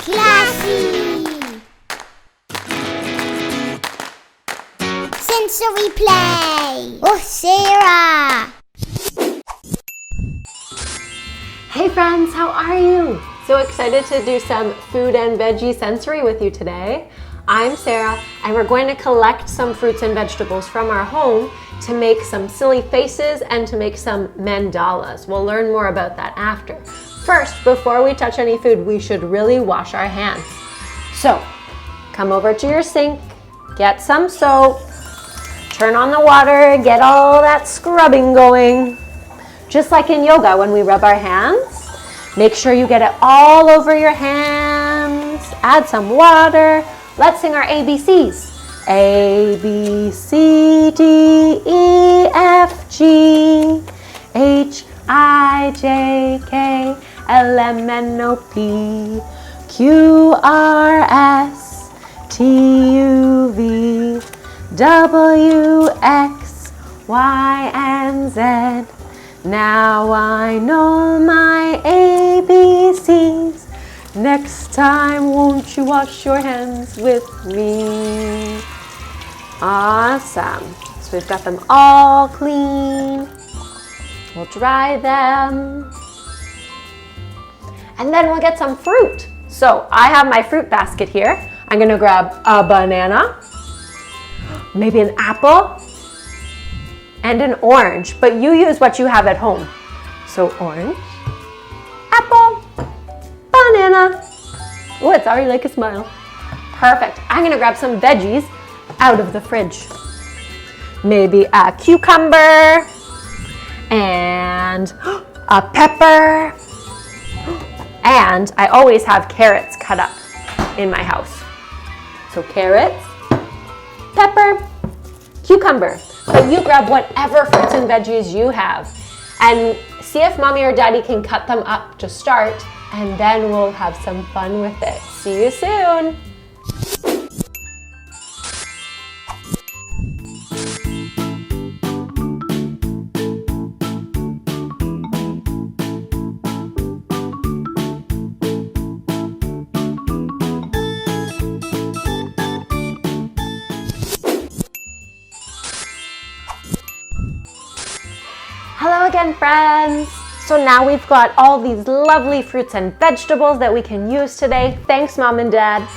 Classy! Sensory play! Oh, Sara! Hey friends, how are you? So excited to do some food and veggie sensory with you today. I'm Sara, and we're going to collect some fruits and vegetables from our home to make some silly faces and to make some mandalas. We'll learn more about that after. First, before we touch any food, we should really wash our hands. So, come over to your sink, get some soap, turn on the water, get all that scrubbing going. Just like in yoga when we rub our hands, make sure you get it all over your hands. Add some water. Let's sing our ABCs. A, B, C, D, E, F, G, H, I, J, K, L, M, N, O, P, Q, R, S, T, U, V, W, X, Y, and Z. Now I know my ABCs. Next time, won't you wash your hands with me? Awesome. So we've got them all clean. We'll dry them. And then we'll get some fruit. So I have my fruit basket here. I'm gonna grab a banana, maybe an apple, and an orange, but you use what you have at home. So orange, apple, banana. Oh, it's already like a smile. Perfect. I'm gonna grab some veggies out of the fridge. Maybe a cucumber and a pepper. And I always have carrots cut up in my house. So carrots, pepper, cucumber. So you grab whatever fruits and veggies you have and see if mommy or daddy can cut them up to start, and then we'll have some fun with it. See you soon. Hello again, friends. So now we've got all these lovely fruits and vegetables that we can use today. Thanks, Mom and Dad.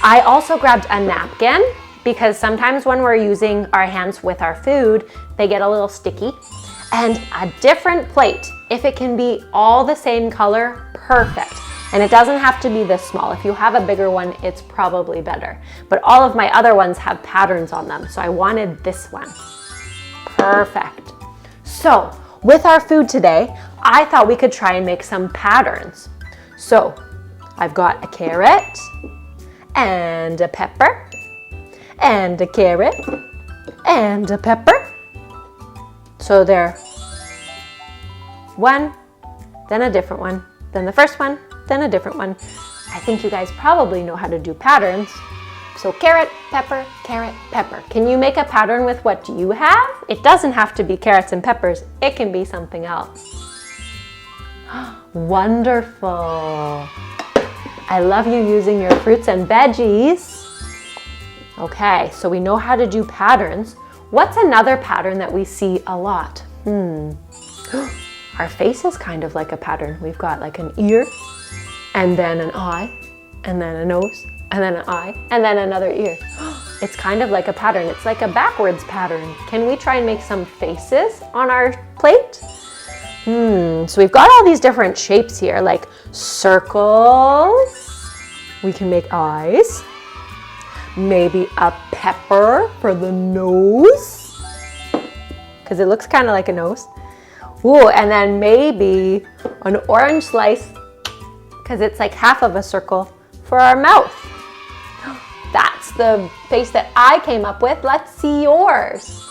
I also grabbed a napkin because sometimes when we're using our hands with our food, they get a little sticky. And a different plate. If it can be all the same color, perfect. And it doesn't have to be this small. If you have a bigger one, it's probably better. But all of my other ones have patterns on them, so I wanted this one. Perfect. So, with our food today, I thought we could try and make some patterns. So, I've got a carrot, and a pepper, and a carrot, and a pepper. So they're one, then a different one, then the first one, then a different one. I think you guys probably know how to do patterns. So carrot, pepper, carrot, pepper. Can you make a pattern with what you have? It doesn't have to be carrots and peppers. It can be something else. Wonderful. I love you using your fruits and veggies. Okay, so we know how to do patterns. What's another pattern that we see a lot? Our face is kind of like a pattern. We've got like an ear, and then an eye, and then a nose, and then an eye, and then another ear. It's kind of like a pattern. It's like a backwards pattern. Can we try and make some faces on our plate? So we've got all these different shapes here, like circles. We can make eyes. Maybe a pepper for the nose, because it looks kind of like a nose. Ooh, and then maybe an orange slice, because it's like half of a circle for our mouth. That's the face that I came up with. Let's see yours.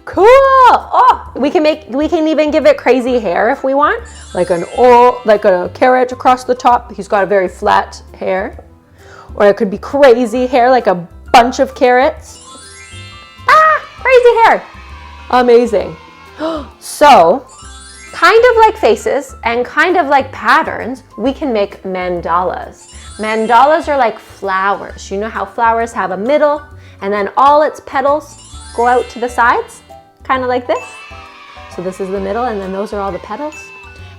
Cool. Oh, we can even give it crazy hair if we want, like a carrot across the top. He's got a very flat hair, or it could be crazy hair, like a bunch of carrots. Crazy hair. Amazing. So kind of like faces and kind of like patterns, we can make mandalas. Mandalas are like flowers. You know how flowers have a middle and then all its petals go out to the sides? Kind of like this. So this is the middle and then those are all the petals.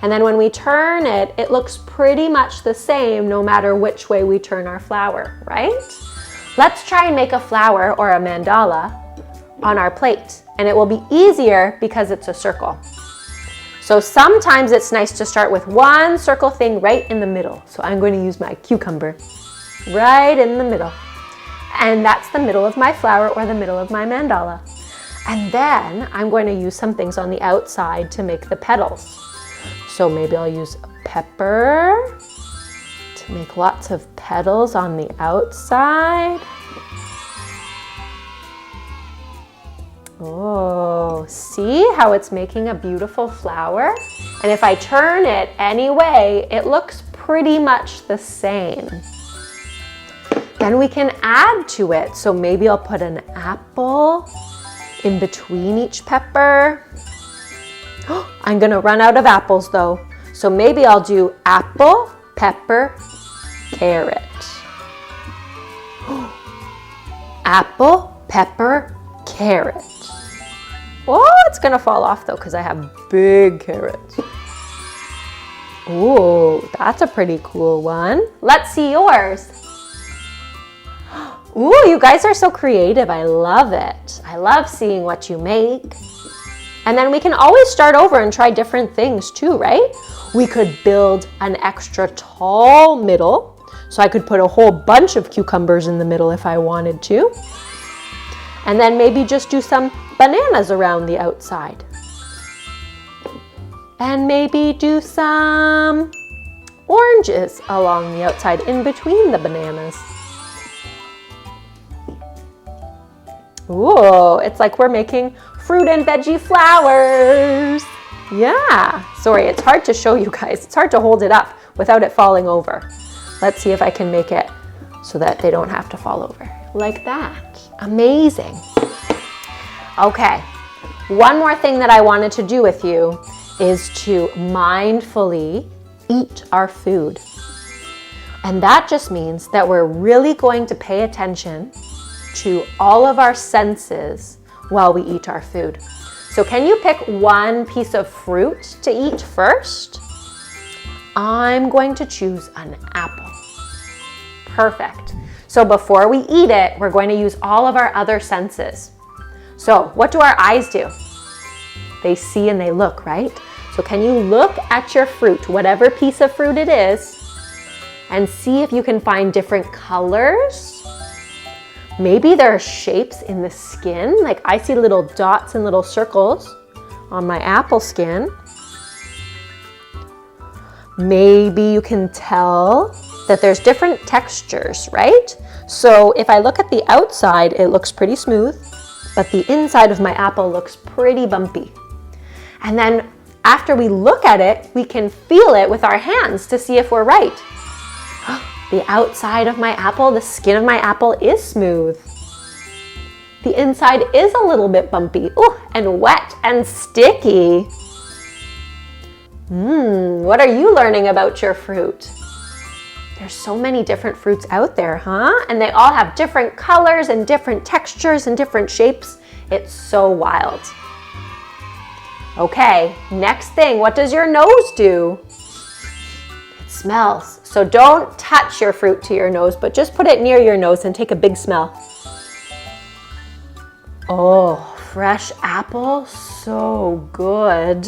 And then when we turn it, it looks pretty much the same no matter which way we turn our flower, right? Let's try and make a flower or a mandala on our plate. And it will be easier because it's a circle. So sometimes it's nice to start with one circle thing right in the middle. So I'm going to use my cucumber right in the middle. And that's the middle of my flower or the middle of my mandala. And then I'm going to use some things on the outside to make the petals. So maybe I'll use pepper to make lots of petals on the outside. Oh, see how it's making a beautiful flower? And if I turn it any way, it looks pretty much the same. Then we can add to it. So maybe I'll put an apple in between each pepper. I'm gonna run out of apples though. So maybe I'll do apple, pepper, carrot. Apple, pepper, carrot. Oh, it's gonna fall off though because I have big carrots. Ooh, that's a pretty cool one. Let's see yours. Ooh, you guys are so creative. I love it. I love seeing what you make. And then we can always start over and try different things too, right? We could build an extra tall middle. So I could put a whole bunch of cucumbers in the middle if I wanted to. And then maybe just do some bananas around the outside. And maybe do some oranges along the outside in between the bananas. Ooh, it's like we're making fruit and veggie flowers. Yeah, sorry, it's hard to show you guys. It's hard to hold it up without it falling over. Let's see if I can make it so that they don't have to fall over. Like that. Amazing. Okay, one more thing that I wanted to do with you is to mindfully eat our food. And that just means that we're really going to pay attention to all of our senses while we eat our food. So can you pick one piece of fruit to eat first? I'm going to choose an apple. Perfect. So before we eat it, we're going to use all of our other senses. So what do our eyes do? They see and they look, right? So can you look at your fruit, whatever piece of fruit it is, and see if you can find different colors? Maybe there are shapes in the skin, like I see little dots and little circles on my apple skin. Maybe you can tell that there's different textures, right? So if I look at the outside, it looks pretty smooth, but the inside of my apple looks pretty bumpy. And then after we look at it, we can feel it with our hands to see if we're right. The outside of my apple, the skin of my apple is smooth. The inside is a little bit bumpy. Ooh, and wet and sticky. What are you learning about your fruit? There's so many different fruits out there, huh? And they all have different colors and different textures and different shapes. It's so wild. Okay, next thing, what does your nose do? It smells. So don't touch your fruit to your nose, but just put it near your nose and take a big smell. Oh, fresh apple, so good.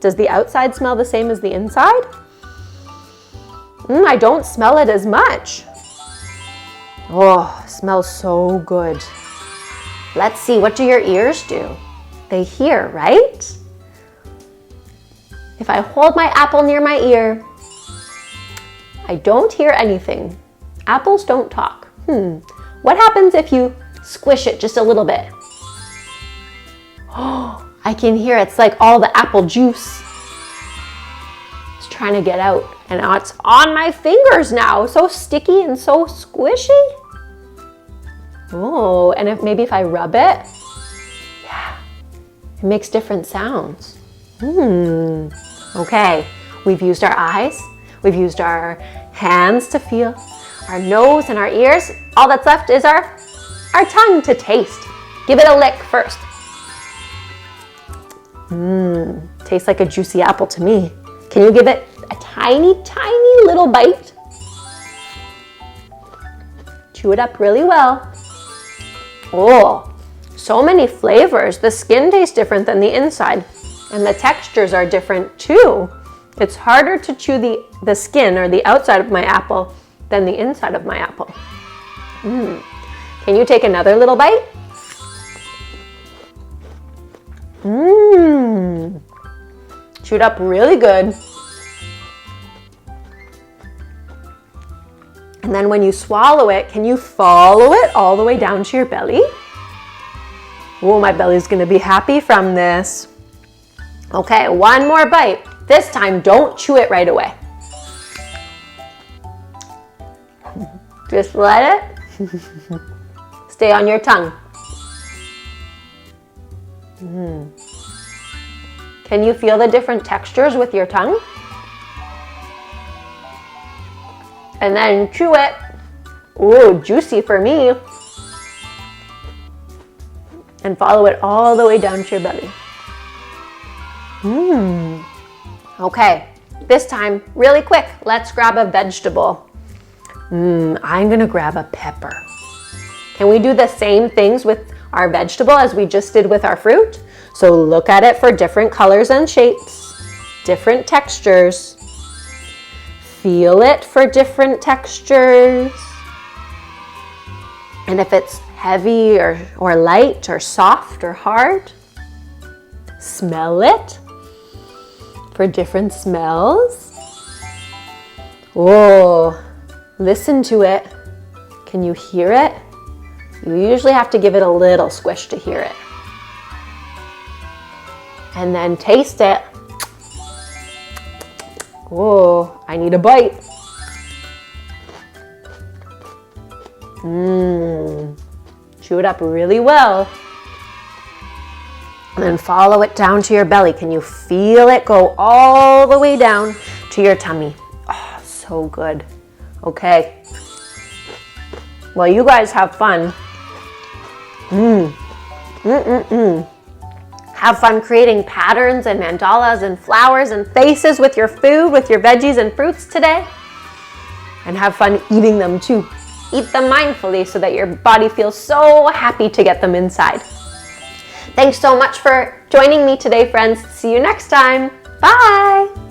Does the outside smell the same as the inside? I don't smell it as much. Oh, smells so good. Let's see, what do your ears do? They hear, right? If I hold my apple near my ear, I don't hear anything. Apples don't talk. What happens if you squish it just a little bit? Oh, I can hear it's like all the apple juice is trying to get out. And now it's on my fingers now. So sticky and so squishy. Oh, and maybe if I rub it, yeah, it makes different sounds. Okay, we've used our eyes, we've used our hands to feel, our nose and our ears. All that's left is our tongue to taste. Give it a lick first. Tastes like a juicy apple to me. Can you give it a tiny, tiny little bite? Chew it up really well. Oh, so many flavors. The skin tastes different than the inside, and the textures are different too. It's harder to chew the skin or the outside of my apple than the inside of my apple. Can you take another little bite? Chewed up really good. And then when you swallow it, can you follow it all the way down to your belly? Oh, my belly's gonna be happy from this. Okay, one more bite. This time, don't chew it right away. Just let it stay on your tongue. Can you feel the different textures with your tongue? And then chew it. Ooh, juicy for me. And follow it all the way down to your belly. Okay, this time, really quick, let's grab a vegetable. I'm gonna grab a pepper. Can we do the same things with our vegetable as we just did with our fruit? So look at it for different colors and shapes, different textures. Feel it for different textures. And if it's heavy or light or soft or hard, smell it for different smells. Oh, listen to it. Can you hear it? You usually have to give it a little squish to hear it. And then taste it. Oh, I need a bite. Chew it up really well. And then follow it down to your belly. Can you feel it go all the way down to your tummy? Oh, so good. Okay. Well, you guys have fun. Have fun creating patterns and mandalas and flowers and faces with your food, with your veggies and fruits today. And have fun eating them too. Eat them mindfully so that your body feels so happy to get them inside. Thanks so much for joining me today, friends. See you next time. Bye.